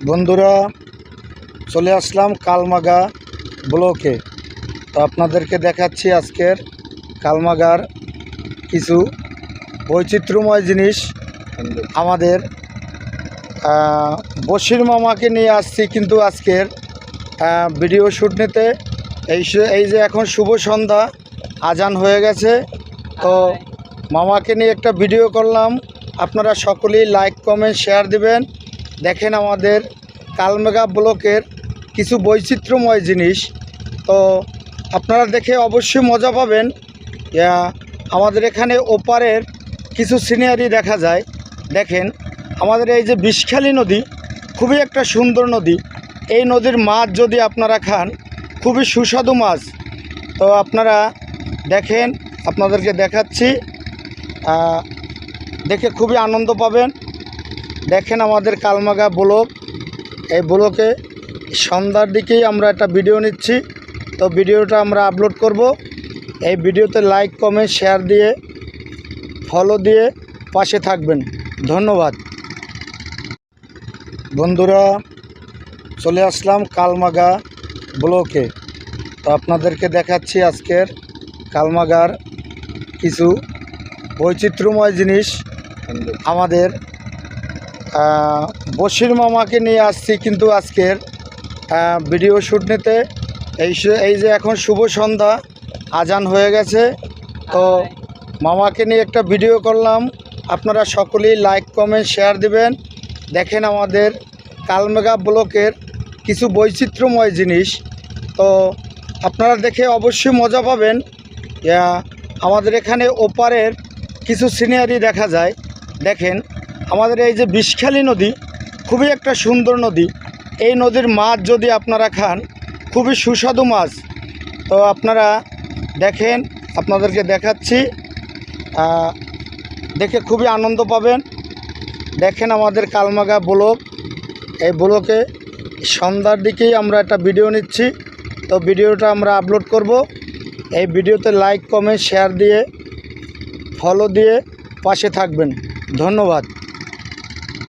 বন্ধুরা চলে আসলাম কালমাগা ব্লকে। তো আপনাদেরকে দেখাচ্ছি আজকের কালমাগার কিছু বৈচিত্র্যময় জিনিস। আমাদের বশির মামাকে নিয়ে আসছি কিন্তু আজকের ভিডিও শ্যুট নিতে। এই যে এখন শুভ সন্ধ্যা, আজান হয়ে গেছে, তো মামাকে নিয়ে একটা ভিডিও করলাম। আপনারা সকলেই লাইক কমেন্ট শেয়ার দিবেন। দেখেন আমাদের কালমেগা ব্লকের কিছু বৈচিত্র্যময় জিনিস, তো আপনারা দেখে অবশ্যই মজা পাবেন। আমাদের এখানে ওপারের কিছু সিনারি দেখা যায়। দেখেন আমাদের এই যে বিষখালী নদী, খুবই একটা সুন্দর নদী। এই নদীর মাছ যদি আপনারা খান, খুবই সুস্বাদু মাছ। তো আপনারা দেখেন, আপনাদেরকে দেখাচ্ছি, দেখে খুবই আনন্দ পাবেন। দেখেন আমাদের কালমাগা ব্লক, এই ব্লকে সন্ধ্যার দিকেই আমরা একটা ভিডিও নিচ্ছি। তো ভিডিওটা আমরা আপলোড করব। এই ভিডিওতে লাইক কমেন্ট শেয়ার দিয়ে ফলো দিয়ে পাশে থাকবেন। ধন্যবাদ। বন্ধুরা চলে আসলাম কালমাগা ব্লকে। তো আপনাদেরকে দেখাচ্ছি আজকের কালমাগার কিছু বৈচিত্র্যময় জিনিস। আমাদের বশির মামাকে নিয়ে আসছি কিন্তু আজকের ভিডিও শ্যুট নিতে। এই যে এখন শুভ সন্ধ্যা, আজান হয়ে গেছে, তো মামাকে নিয়ে একটা ভিডিও করলাম। আপনারা সকলেই লাইক কমেন্ট শেয়ার দিবেন। দেখেন আমাদের কালমেগা ব্লকের কিছু বৈচিত্র্যময় জিনিস, তো আপনারা দেখে অবশ্যই মজা পাবেন। আমাদের এখানে ওপারের কিছু সিনারি দেখা যায়। দেখেন আমাদের এই যে বিষখালী নদী, খুবই একটা সুন্দর নদী। এই নদীর মাছ যদি আপনারা খান, খুবই সুস্বাদু মাছ। তো আপনারা দেখেন, আপনাদেরকে দেখাচ্ছি, দেখে খুবই আনন্দ পাবেন। দেখেন আমাদের কালমাগা ব্লক, এই ব্লকে সন্ধ্যার দিকেই আমরা একটা ভিডিও নিচ্ছি। তো ভিডিওটা আমরা আপলোড করব। এই ভিডিওতে লাইক কমেন্ট শেয়ার দিয়ে ফলো দিয়ে পাশে থাকবেন। ধন্যবাদ।